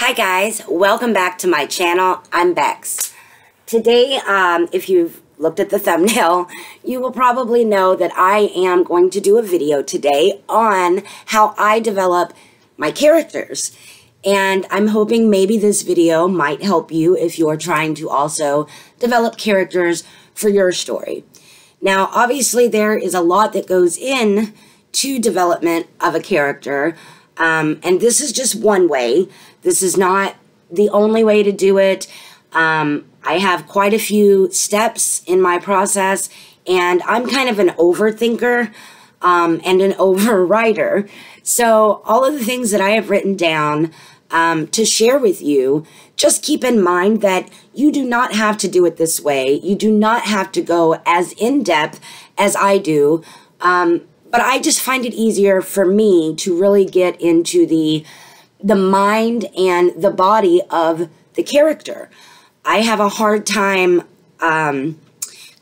Hi guys, welcome back to my channel. I'm Bex. Today, if you've looked at the thumbnail, you will probably know that I am going to do a video today on how I develop my characters. And I'm hoping maybe this video might help you if you're trying to also develop characters for your story. Now, obviously there is a lot that goes in to development of a character, and this is just one way. This is not the only way to do it. I have quite a few steps in my process, and I'm kind of an overthinker and an overwriter. So all of the things that I have written down to share with you, just keep in mind that you do not have to do it this way. You do not have to go as in-depth as I do. But I just find it easier for me to really get into the mind and the body of the character. I have a hard time kind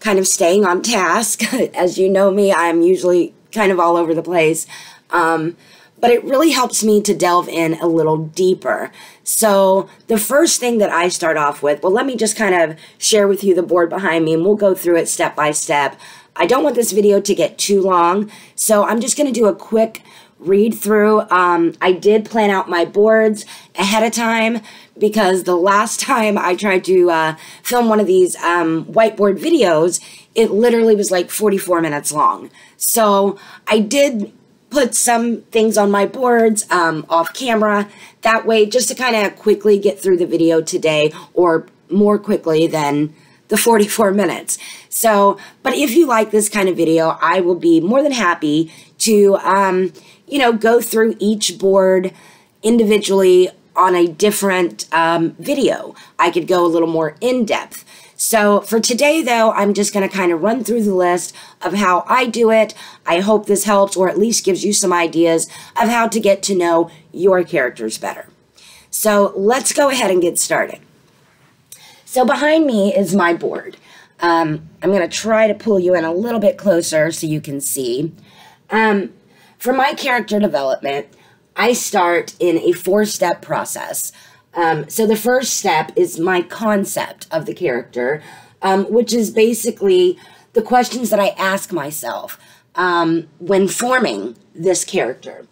of staying on task. As you know me, I'm usually kind of all over the place. But it really helps me to delve in a little deeper. So the first thing that I start off with, well, let me just kind of share with you the board behind me, and we'll go through it step by step. I don't want this video to get too long, so I'm just going to do a quick read through. I did plan out my boards ahead of time because the last time I tried to film one of these whiteboard videos, it literally was like 44 minutes long. So I did put some things on my boards off camera, that way just to kind of quickly get through the video today, or more quickly than the 44 minutes. So, but if you like this kind of video, I will be more than happy to, you know, go through each board individually on a different video. I could go a little more in-depth. So for today, though, I'm just going to kind of run through the list of how I do it. I hope this helps, or at least gives you some ideas of how to get to know your characters better. So let's go ahead and get started. So behind me is my board. I'm going to try to pull you in a little bit closer so you can see. For my character development, I start in a 4-step process. So the first step is my concept of the character, which is basically the questions that I ask myself when forming this character.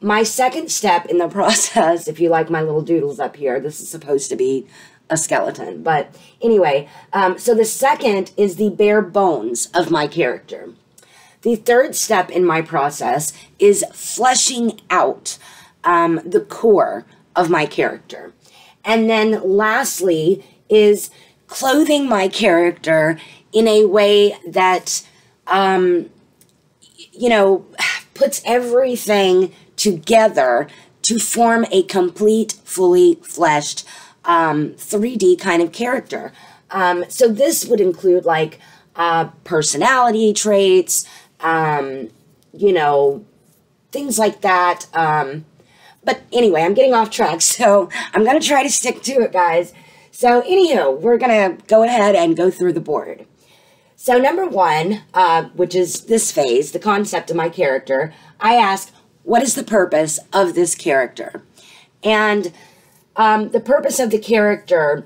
My second step in the process, if you like my little doodles up here, this is supposed to be a skeleton, but anyway, so the second is the bare bones of my character. The third step in my process is fleshing out the core of my character. And then lastly is clothing my character in a way that, you know, puts everything together to form a complete, fully fleshed 3D kind of character. So this would include like personality traits, you know, things like that. But anyway, I'm getting off track, so I'm going to try to stick to it, guys. So anywho, we're going to go ahead and go through the board. So number one, which is this phase, the concept of my character, I ask, what is the purpose of this character? And the purpose of the character,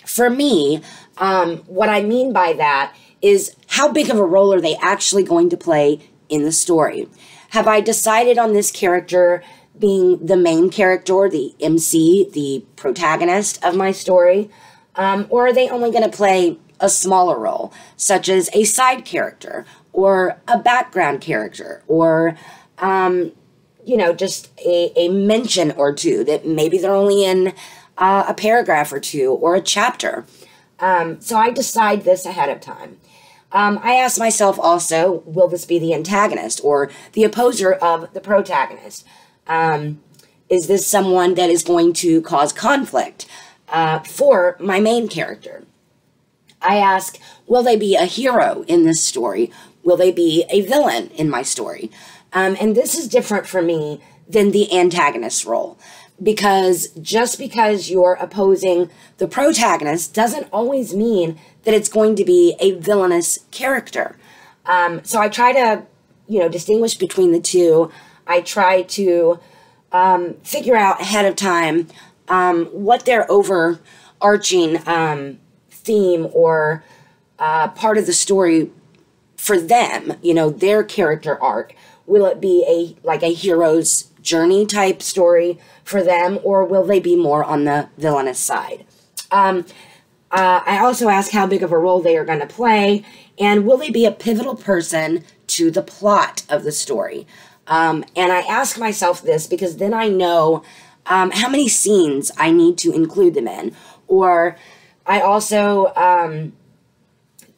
for me, what I mean by that is how big of a role are they actually going to play in the story? Have I decided on this character being the main character, the MC, the protagonist of my story? Or are they only going to play a smaller role, such as a side character, or a background character, or you know, just a mention or two that maybe they're only in a paragraph or two or a chapter. So I decide this ahead of time. I ask myself also, will this be the antagonist or the opposer of the protagonist? Is this someone that is going to cause conflict for my main character? I ask, will they be a hero in this story? Will they be a villain in my story? And this is different for me than the antagonist role, because just because you're opposing the protagonist doesn't always mean that it's going to be a villainous character. So I try to, you know, distinguish between the two. I try to figure out ahead of time what their overarching theme or part of the story for them, you know, their character arc. Will it be like a hero's journey type story for them, or will they be more on the villainous side? I also ask how big of a role they are going to play, and will they be a pivotal person to the plot of the story? And I ask myself this because then I know how many scenes I need to include them in. Or I also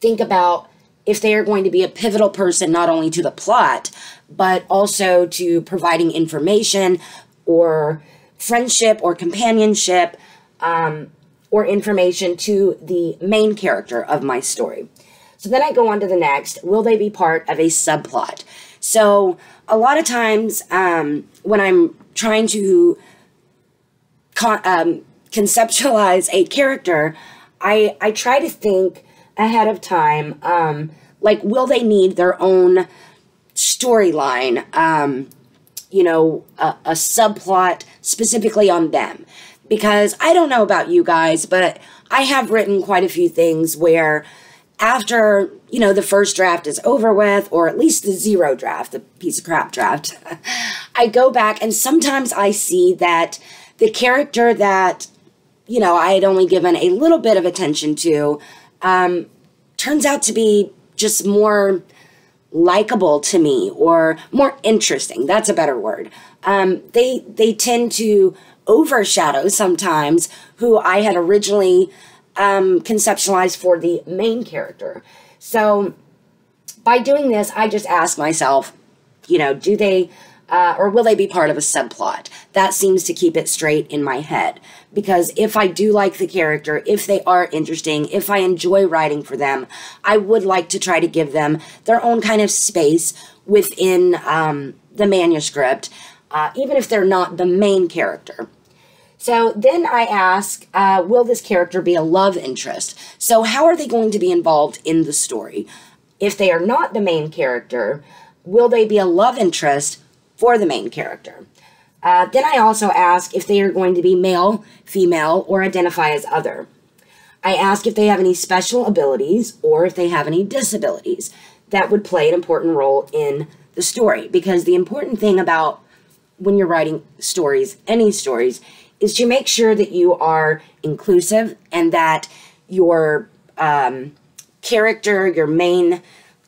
think about if they are going to be a pivotal person not only to the plot, but also to providing information or friendship or companionship, or information to the main character of my story. So then I go on to the next. Will they be part of a subplot? So a lot of times when I'm trying to conceptualize a character, I try to think ahead of time, like, will they need their own storyline, you know, a subplot specifically on them? Because I don't know about you guys, but I have written quite a few things where after, you know, the first draft is over with, or at least the zero draft, the piece of crap draft, I go back and sometimes I see that the character that, you know, I had only given a little bit of attention to, turns out to be just more likable to me, or more interesting. That's a better word. They tend to overshadow sometimes who I had originally conceptualized for the main character. So by doing this, I just ask myself, you know, do they or will they be part of a subplot? That seems to keep it straight in my head. Because if I do like the character, if they are interesting, if I enjoy writing for them, I would like to try to give them their own kind of space within the manuscript, even if they're not the main character. So then I ask, will this character be a love interest? So how are they going to be involved in the story? If they are not the main character, will they be a love interest for the main character? Then I also ask if they are going to be male, female, or identify as other. I ask if they have any special abilities or if they have any disabilities that would play an important role in the story. Because the important thing about when you're writing stories, any stories, is to make sure that you are inclusive and that your character, your main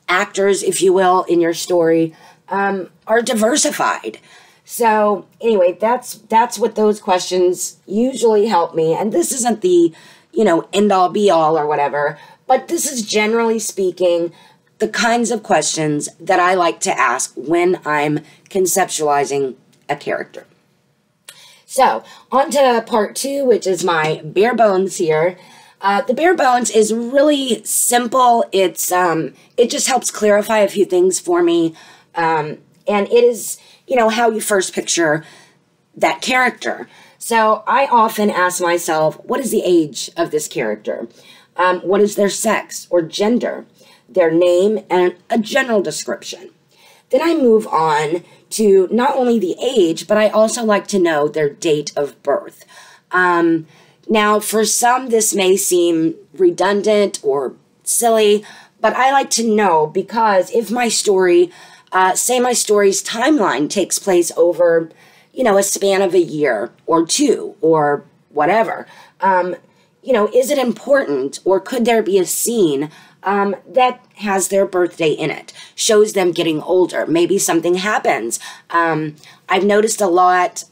actors, if you will, in your story are diversified. So anyway, that's what those questions usually help me. And this isn't the, you know, end all be all or whatever, but this is generally speaking the kinds of questions that I like to ask when I'm conceptualizing a character. So, on to part 2, which is my bare bones here. The bare bones is really simple. It's it just helps clarify a few things for me. And it is, you know, how you first picture that character. So, I often ask myself, what is the age of this character? What is their sex or gender? Their name and a general description. Then I move on to not only the age, but I also like to know their date of birth. Now, for some, this may seem redundant or silly, but I like to know because if my story, say my story's timeline takes place over, you know, a span of a year or two or whatever, you know, is it important or could there be a scene that has their birthday in it, shows them getting older? Maybe something happens. I've noticed a lot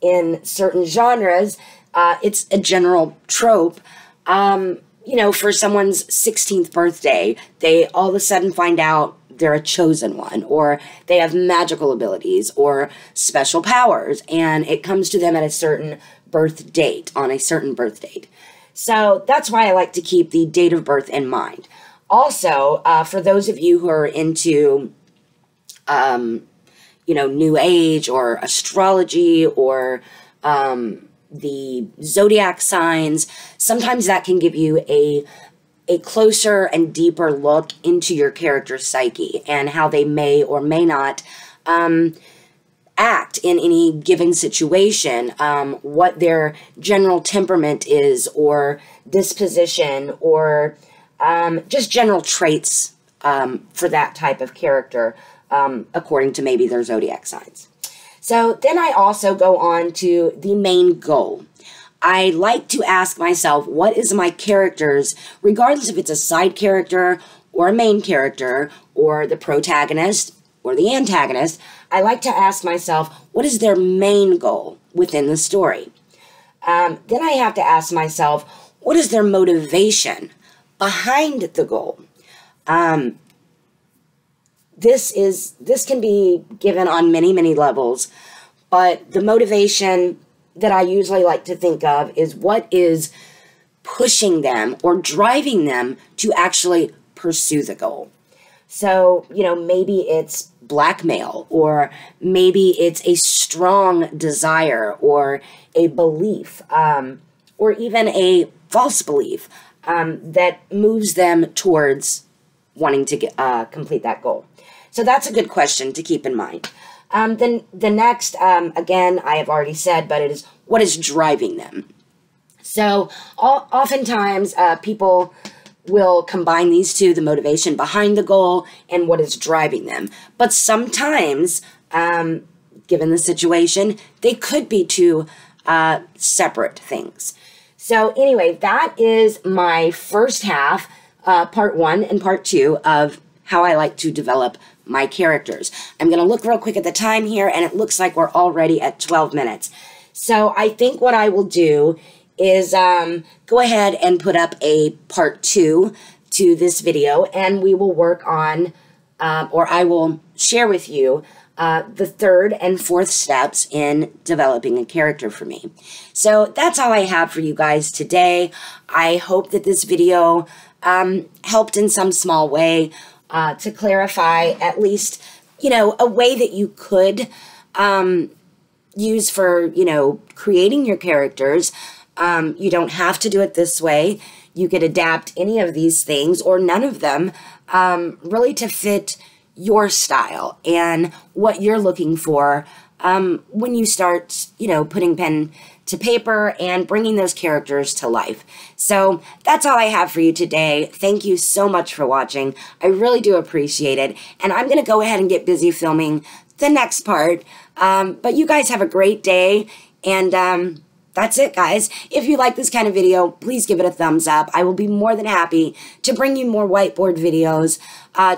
in certain genres, it's a general trope, you know, for someone's 16th birthday, they all of a sudden find out they're a chosen one, or they have magical abilities or special powers, and it comes to them at a certain birth date, on a certain birth date. So that's why I like to keep the date of birth in mind. Also, for those of you who are into, you know, New Age or astrology or the zodiac signs, sometimes that can give you a closer and deeper look into your character's psyche and how they may or may not act in any given situation, what their general temperament is, or disposition, or just general traits for that type of character, according to maybe their zodiac signs. So then I also go on to the main goal. I like to ask myself, what is my character's, regardless if it's a side character or a main character or the protagonist or the antagonist, I like to ask myself, what is their main goal within the story? Then I have to ask myself, what is their motivation behind the goal? This can be given on many, many levels, but the motivation that I usually like to think of is what is pushing them or driving them to actually pursue the goal. So, you know, maybe it's blackmail, or maybe it's a strong desire or a belief, or even a false belief that moves them towards wanting to complete that goal. So that's a good question to keep in mind. Then the next, again, I have already said, but it is what is driving them. So oftentimes people will combine these two, the motivation behind the goal and what is driving them. But sometimes, given the situation, they could be two separate things. So anyway, that is my first half, part 1 and part 2 of how I like to develop my characters. I'm going to look real quick at the time here, and it looks like we're already at 12 minutes. So I think what I will do is go ahead and put up a part 2 to this video, and we will work on, or I will share with you the 3rd and 4th steps in developing a character for me. So that's all I have for you guys today. I hope that this video helped in some small way to clarify at least, you know, a way that you could use for, you know, creating your characters. You don't have to do it this way. You could adapt any of these things or none of them really to fit your style and what you're looking for when you start, you know, putting pen to paper and bringing those characters to life. So that's all I have for you today. Thank you so much for watching. I really do appreciate it. And I'm going to go ahead and get busy filming the next part. But you guys have a great day. And that's it, guys. If you like this kind of video, please give it a thumbs up. I will be more than happy to bring you more whiteboard videos.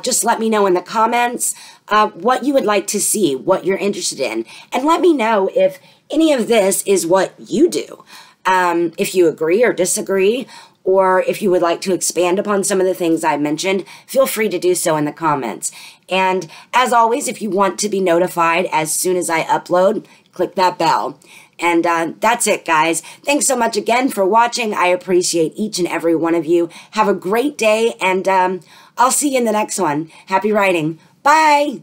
Just let me know in the comments what you would like to see, what you're interested in. And let me know if any of this is what you do. If you agree or disagree, or if you would like to expand upon some of the things I mentioned, feel free to do so in the comments. And as always, if you want to be notified as soon as I upload, click that bell. And that's it, guys. Thanks so much again for watching. I appreciate each and every one of you. Have a great day, and I'll see you in the next one. Happy writing. Bye!